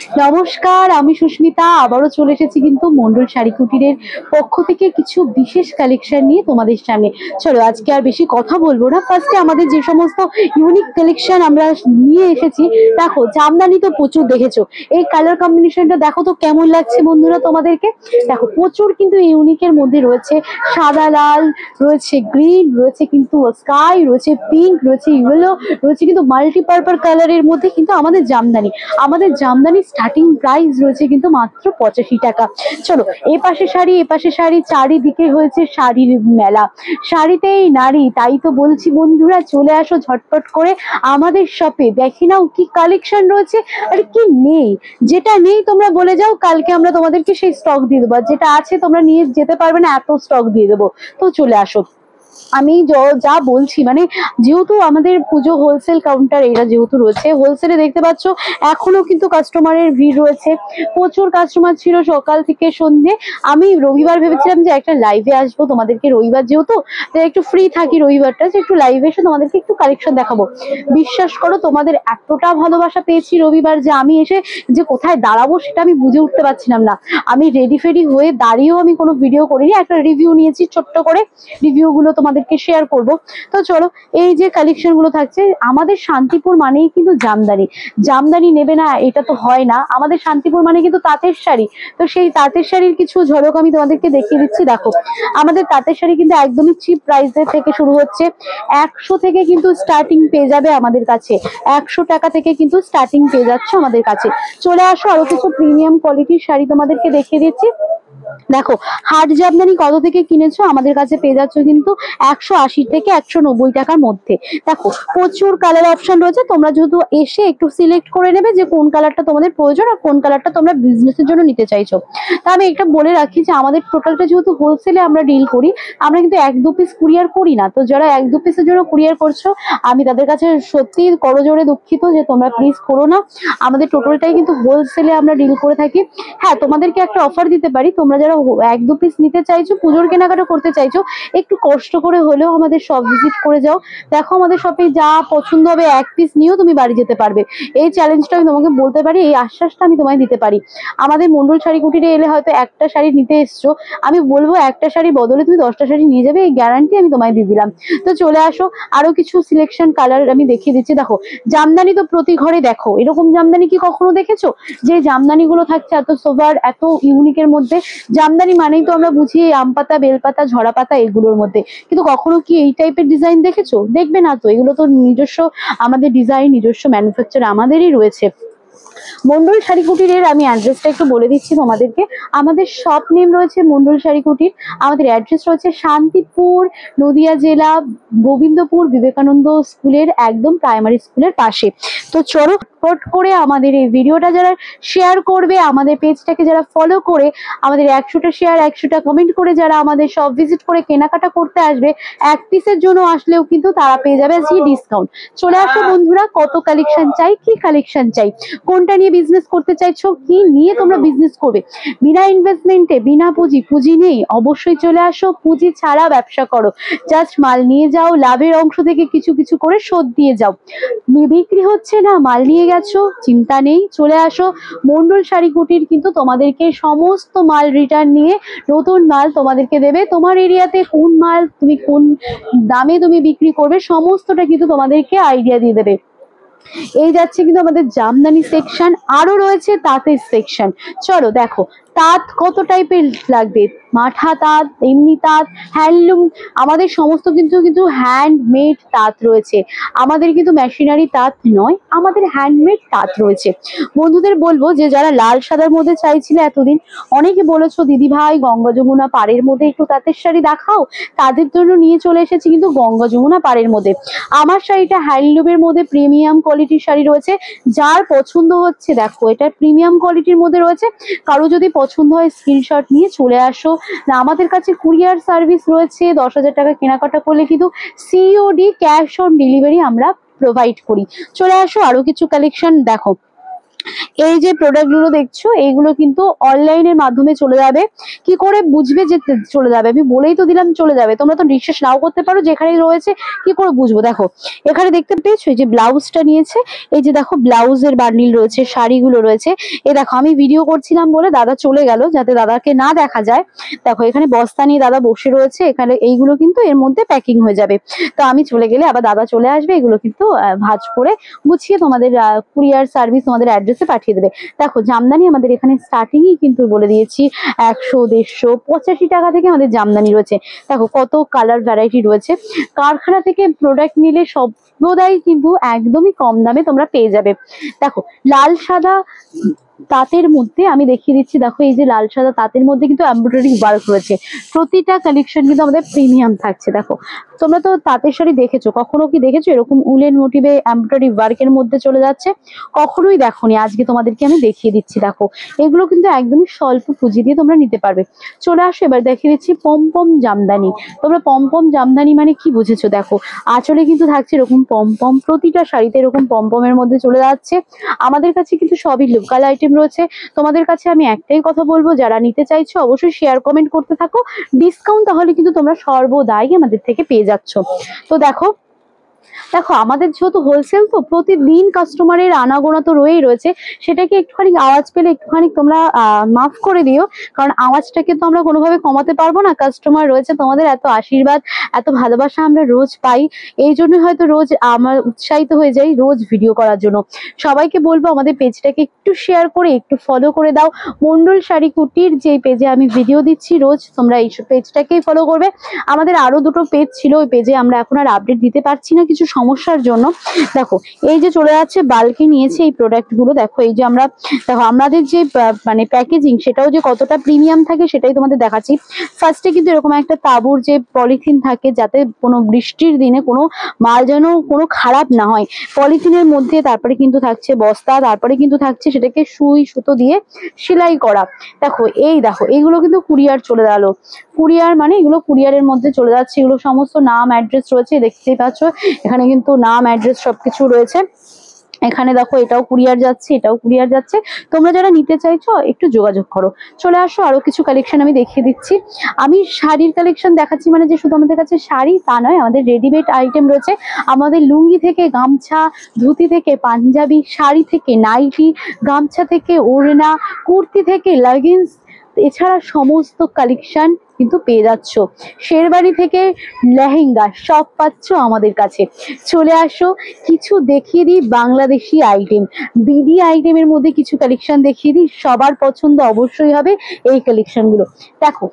নমস্কার, আমি সুস্মিতা আবারও চলে এসেছি কিন্তু মন্ডল শাড়ি কুটিরের পক্ষ থেকে কিছু বিশেষ কালেকশন নিয়ে তোমাদের সামনে। চলো আজকে আর বেশি কথা বলবো না, ফার্স্টে আমাদের যে সমস্ত ইউনিক কালেকশন আমরা নিয়ে এসেছি। দেখো জামদানি তো প্রচুর দেখেছো, এই কালার কম্বিনেশনটা দেখো তো কেমন লাগছে বন্ধুরা তোমাদেরকে। দেখো প্রচুর কিন্তু ইউনিকের মধ্যে রয়েছে সাদা লাল, রয়েছে গ্রিন, রয়েছে কিন্তু স্কাই, রয়েছে পিঙ্ক, রয়েছে ইয়েলো, রয়েছে কিন্তু মাল্টিপারপাল কালারের মধ্যে কিন্তু আমাদের জামদানি স্টার্টিং প্রাইস রয়েছে কিন্তু মাত্র 85 টাকা। চলো এ পাশে শাড়ি, চারিদিকে হয়েছে শাড়ির মেলা, শাড়িতেই নারী, তাই তো বলছি বন্ধুরা চলে আসো ঝটপট করে আমাদের শপে, দেখি নাও কি কালেকশন রয়েছে আর কি নেই। যেটা নেই তোমরা বলে যাও, কালকে আমরা তোমাদেরকে সেই স্টক দিয়ে দেবো, যেটা আছে তোমরা নিয়ে যেতে পারবে না এত স্টক দিয়ে দেবো। তো চলে আসো। আমি যা বলছি মানে, যেহেতু আমাদের পুজো হোলসেল কাউন্টার এটা যেহেতু রয়েছে, হোলসেলে দেখতে পাচ্ছ এখনো কিন্তু কাস্টমারের ভিড় রয়েছে, প্রচুর কাস্টমার ছিল সকাল থেকে সন্ধে। আমি রবিবার ভেবেছিলাম যে একটা লাইভে আসবো তোমাদেরকে, রবিবার যেহেতু একটু ফ্রি থাকি রবিবারটা, যে একটু লাইভে এসে তোমাদেরকে একটু কালেকশন দেখাবো। বিশ্বাস করো তোমাদের এতটা ভালোবাসা পেয়েছি রবিবার, যে আমি এসে যে কোথায় দাঁড়াবো সেটা আমি বুঝে উঠতে পারছিলাম না। আমি রেডি ফেডি হয়ে দাঁড়িয়েও আমি কোনো ভিডিও করিনি, একটা রিভিউ নিয়েছি ছোট্ট করে, রিভিউ গুলো তোমাদেরকে শেয়ার করব। তো চলো, এই যে কালেকশন গুলো থাকছে, আমাদের শান্তিপুর মানেই কিন্তু জামদানি, জামদানি নেবে না এটা তো হয় না। আমাদের শান্তিপুর মানে কিন্তু তাঁতের শাড়ি, তো সেই তাঁতের শাড়ির কিছু ঝলক আমি তোমাদেরকে দেখিয়ে দিচ্ছি। দেখো আমাদের তাঁতের শাড়ি কিন্তু একদমই চিপ প্রাইসের থেকে শুরু হচ্ছে, 100 থেকে কিন্তু স্টার্টিং পেয়ে যাবে আমাদের কাছে, 100 টাকা থেকে কিন্তু স্টার্টিং পেয়ে যাচ্ছে আমাদের কাছে। চলে আসো, আরো কিছু প্রিমিয়াম কোয়ালিটির শাড়ি তোমাদেরকে দেখিয়ে দিচ্ছি। দেখো হাট জামদানি কত থেকে কিনেছো, আমাদের কাছে পেয়ে যাচ্ছ কিন্তু 180 থেকে 190 টাকার মধ্যে। দেখো প্রচুর কালার অপশন রয়েছে, তোমরা যেহেতু এসে একটু সিলেক্ট করে নেবে যে কোন কালারটা তোমাদের প্রয়োজন আর কোন কালারটা তোমরা বিজনেসের জন্য নিতে চাইছো। তা আমি একটা বলে রাখি যে আমাদের টোটালটা যেহেতু হোলসেলে আমরা ডিল করি, আমরা কিন্তু 1-2 পিস কুরিয়ার করি না। তো যারা 1-2 পিসের জন্য কুরিয়ার করছো, আমি তাদের কাছে সত্যি করজোড়ে দুঃখিত যে তোমরা প্লিজ করো না। আমাদের টোটালটাই কিন্তু হোলসেলে আমরা ডিল করে থাকি। হ্যাঁ, তোমাদেরকে একটা অফার দিতে পারি, তোমরা যারা 1-2 পিস নিতে চাইছো, পুজোর কেনাকাটা করতে চাইছো, একটু কষ্ট করে হলেও আমাদের শপ ভিজিট করে যাও। দেখো আমাদের শপে যা পছন্দ হবে 1 পিস নিয়েও তুমি বাড়ি যেতে পারবে, এই চ্যালেঞ্জটা আমি তোমাকে বলতে পারি, এই আশ্বাসটা আমি তোমায় দিতে পারি। আমাদের মন্ডল শাড়ি কুটিরে এলে হয়তো একটা শাড়ি নিতে এসছো, আমি বলবো একটা শাড়ি বদলে তুমি 10টা শাড়ি নিয়ে যাবে, এই গ্যারান্টি আমি তোমায় দিয়ে দিলাম। তো চলে আসো, আরো কিছু সিলেকশন কালার আমি দেখিয়ে দিচ্ছি। দেখো জামদানি তো প্রতি ঘরে দেখো, এরকম জামদানি কি কখনো দেখেছো? যে জামদানি গুলো থাকছে এত সোভার, এত ইউনিকের মধ্যে। জামদানি মানেই তো আমরা বুঝি আম পাতা, বেলপাতা, ঝরা পাতা এগুলোর মধ্যে, কিন্তু কখনো কি এই টাইপের ডিজাইন দেখেছো? দেখবে না তো, এগুলো তো নিজস্ব আমাদের ডিজাইন, নিজস্ব ম্যানুফ্যাকচার আমাদেরই রয়েছে। মন্ডল শাড়ি কুটিরের আমি অ্যাড্রেসটা একটু বলে দিচ্ছি তোমাদেরকে। আমাদের শপ নেম রয়েছে মন্ডল শাড়ি কুটির, আমাদের অ্যাড্রেস রয়েছে শান্তিপুর, নদিয়া জেলা, গোবিন্দপুর বিবেকানন্দ স্কুলের একদম প্রাইমারি স্কুলের পাশে। তো চলো ফট করে আমাদের এই ভিডিওটা যারা শেয়ার করবে, আমাদের পেজটাকে যারা ফলো করে, আমাদের 100টা শেয়ার 100টা কমেন্ট করে যারা আমাদের শপ ভিজিট করে কেনাকাটা করতে আসবে, 1 পিসের জন্য আসলেও কিন্তু তারা পেয়ে যাবে আজকে ডিসকাউন্ট। চলে আসো বন্ধুরা, কত কালেকশন চাই, কি কালেকশন চাই, কোনটা নিয়ে বিজনেস করতে চাইছো, কি নিয়ে তোমরা বিজনেস করবে, বিনা ইনভেস্টমেন্টে, বিনা পুঁজি নেই, অবশ্যই চলে আসো। পুঁজি ছাড়া ব্যবসা করো, জাস্ট মাল নিয়ে যাও, লাভের অংশ থেকে কিছু কিছু করে শোধ দিয়ে যাও। বিক্রি হচ্ছে না, মাল নিয়ে গেছো, চিন্তা নেই, চলে আসো মন্ডল শাড়ি কুটির কিন্তু তোমাদেরকে সমস্ত মাল রিটার্ন নিয়ে নতুন মাল তোমাদেরকে দেবে। তোমার এরিয়াতে কোন মাল তুমি কোন দামে তুমি বিক্রি করবে সমস্তটা কিন্তু তোমাদেরকে আইডিয়া দিয়ে দেবে। এই যাচ্ছে কিন্তু আমাদের জামদানি সেকশন, আরো রয়েছে তাঁতের সেকশন। চলো দেখো তাঁত কত টাইপের লাগবে, মাঠা তাঁত, এমনি তাঁত, হ্যান্ডলুম, আমাদের সমস্ত কিন্তু কিন্তু হ্যান্ডমেড তাঁত রয়েছে। আমাদের কিন্তু মেশিনারি তাঁত নয়, আমাদের হ্যান্ডমেড তাঁত রয়েছে। বন্ধুদের বলবো যে যারা লাল সাদার মধ্যে চাইছিলে এতদিন, অনেকে বলেছো দিদি ভাই গঙ্গা যমুনা পাড়ের মধ্যে একটু তাঁতের শাড়ি দেখাও, তাদের জন্য নিয়ে চলে এসেছি কিন্তু গঙ্গা যমুনা পাড়ের মধ্যে। আমার শাড়িটা হ্যান্ডলুমের মধ্যে প্রিমিয়াম কোয়ালিটির শাড়ি রয়েছে, যার পছন্দ হচ্ছে দেখো এটা প্রিমিয়াম কোয়ালিটির মধ্যে রয়েছে। কারো যদি পছন্দ হয় স্ক্রিনশট নিয়ে চলে আসো। না আমাদের কাছে কুরিয়ার সার্ভিস রয়েছে, 10,000 টাকা কেনাকাটা করলে কিন্তু সিওডি ক্যাশ অন ডেলিভারি আমরা প্রোভাইড করি। চলে আসো, আরো কিছু কালেকশন দেখো। এই যে প্রোডাক্ট গুলো দেখছো এইগুলো কিন্তু অনলাইনের মাধ্যমে চলে যাবে। কি করে বুঝবে যে চলে যাবে? আমি বলেই তো দিলাম চলে যাবে, তোমরা তো বিশ্বাস নাও করতে পারো যেখানেই রয়েছে। কি করে বুঝবো? দেখো এখানে দেখতে পেয়েছো এই যে ব্লাউজটা নিয়েছে, এই যে দেখো ব্লাউজের বান্ডিল রয়েছে, শাড়িগুলো রয়েছে। এই দেখো আমি ভিডিও করছিলাম বলে দাদা চলে গেল, যাতে দাদাকে না দেখা যায়। দেখো এখানে বস্তা নিয়ে দাদা বসে রয়েছে, এখানে এইগুলো কিন্তু এর মধ্যে প্যাকিং হয়ে যাবে। তো আমি চলে গেলে আবার দাদা চলে আসবে, এগুলো কিন্তু ভাঁজ করে গুছিয়ে তোমাদের কুরিয়ার সার্ভিস তোমাদের অ্যাড্রেসে পাঠিয়ে দেবে। দেখো জামদানি আমাদের এখানে স্টার্টিংই কিন্তু বলে দিয়েছি 100, 150, 85 টাকা থেকে আমাদের জামদানি রয়েছে। দেখো কত কালার ভ্যারাইটি রয়েছে। কারখানা থেকে প্রোডাক্ট নিলে সর্বদাই কিন্তু একদমই কম দামে তোমরা পেয়ে যাবে। দেখো লাল সাদা তাঁতের মধ্যে আমি দেখিয়ে দিচ্ছি। দেখো এই যে লাল সাদা তাঁতের মধ্যে কিন্তু এমব্রয়ডারি ওয়ার্ক রয়েছে। প্রতিটা কালেকশন কিন্তু আমাদের প্রিমিয়াম থাকছে। দেখো তোমরা তো তাঁতের শাড়ি দেখেছো, কখনো কি দেখেছো এরকম উলেন মোটিভে এমব্রয়ডারি ওয়ার্কের মধ্যে চলে যাচ্ছে? কখনোই দেখোনি, আজকে তোমাদেরকে আমি দেখিয়ে দিচ্ছি। দেখো এগুলো কিন্তু একদমই স্বল্প পুঁজি দিয়ে তোমরা নিতে পারবে। চলে আসো এবার দেখিয়ে দিচ্ছি পমপম জামদানি। তোমরা পমপম জামদানি মানে কি বুঝেছো? দেখো আঁচলে কিন্তু থাকছে এরকম পমপম, প্রতিটা শাড়িতে এরকম পমপমের মধ্যে চলে যাচ্ছে। আমাদের কাছে কিন্তু সবই লোকাল আইটেম রয়েছে। তোমাদের কাছে আমি একটাই কথা বলবো, যারা নিতে চাইছো অবশ্যই শেয়ার কমেন্ট করতে থাকো। ডিসকাউন্ট তাহলে কিন্তু তোমরা সর্বদাই আমাদের থেকে পেয়ে যাচ্ছ। তো দেখো দেখো আমাদের যেহেতু হোলসেল, তো প্রতিদিন কাস্টমারের আনাগোনা তো রয়েই রয়েছে। সেটাকে একটুখানি আওয়াজ পেলে একটুখানি তোমরা মাফ করে দিও, কারণ আওয়াজটাকে তো আমরা কোনোভাবে কমাতে পারবো না। কাস্টমার রয়েছে, তোমাদের এত আশীর্বাদ এত ভালোবাসা আমরা রোজ পাই, এই জন্যই হয়তো রোজ আমার উৎসাহিত হয়ে যাই রোজ ভিডিও করার জন্য। সবাইকে বলবো আমাদের পেজটাকে একটু শেয়ার করে একটু ফলো করে দাও। মন্ডল শাড়ি কুটির যে পেজে আমি ভিডিও দিচ্ছি রোজ, তোমরা এই পেজটাকেই ফলো করবে। আমাদের আরো দুটো পেজ ছিল, ওই পেজে আমরা এখন আর আপডেট দিতে পারছি না কিছু সমস্যার জন্য। দেখো এই যে চলে যাচ্ছে বাল্কে নিয়েছে এই প্রোডাক্ট গুলো। দেখো এই যে আমরা দেখো আমাদের যে মানে প্যাকেজিং সেটাও যে কতটা প্রিমিয়াম থাকে সেটাই তোমাদের দেখাচ্ছি। ফার্স্টে কিন্তু এরকম একটা তাঁবুর যে পলিথিন থাকে, যাতে কোনো বৃষ্টির দিনে কোনো মাল যেন কোনো খারাপ না হয়। পলিথিনের মধ্যে তারপরে কিন্তু থাকছে বস্তা, তারপরে কিন্তু থাকছে সেটাকে সুই সুতো দিয়ে সেলাই করা। দেখো দেখো এইগুলো কিন্তু কুরিয়ার চলে গেল। কুরিয়ার মানে এগুলো কুরিয়ারের মধ্যে চলে যাচ্ছে। এগুলো সমস্ত নাম অ্যাড্রেস রয়েছে, দেখতেই পাচ্ছ এখানে কিন্তু নাম অ্যাড্রেস সবকিছু রয়েছে। এখানে দেখো এটাও কুরিয়ার যাচ্ছে, এটাও কুরিয়ার যাচ্ছে। তোমরা যারা নিতে চাইছো একটু যোগাযোগ করো। চলে আসো আরো কিছু কালেকশন আমি দেখিয়ে দিচ্ছি। আমি শাড়ির কালেকশন দেখাচ্ছি মানে যে শুধু আমাদের কাছে শাড়ি তা নয়, আমাদের রেডিমেড আইটেম রয়েছে। আমাদের লুঙ্গি থেকে গামছা, ধুতি থেকে পাঞ্জাবি, শাড়ি থেকে নাইটি, গামছা থেকে ওড়না, কুর্তি থেকে লেগিংস, এছাড়া সমস্ত কালেকশন কিন্তু পেয়ে যাচ্ছ। শেরবানি থেকে লেহেঙ্গা সব পাচ্ছ আমাদের কাছে। চলে আসো কিছু দেখিয়ে দিই বাংলাদেশি আইটেম, বিডি আইটেমের মধ্যে কিছু কালেকশন দেখিয়ে দিই। সবার পছন্দ অবশ্যই হবে এই কালেকশন গুলো। দেখো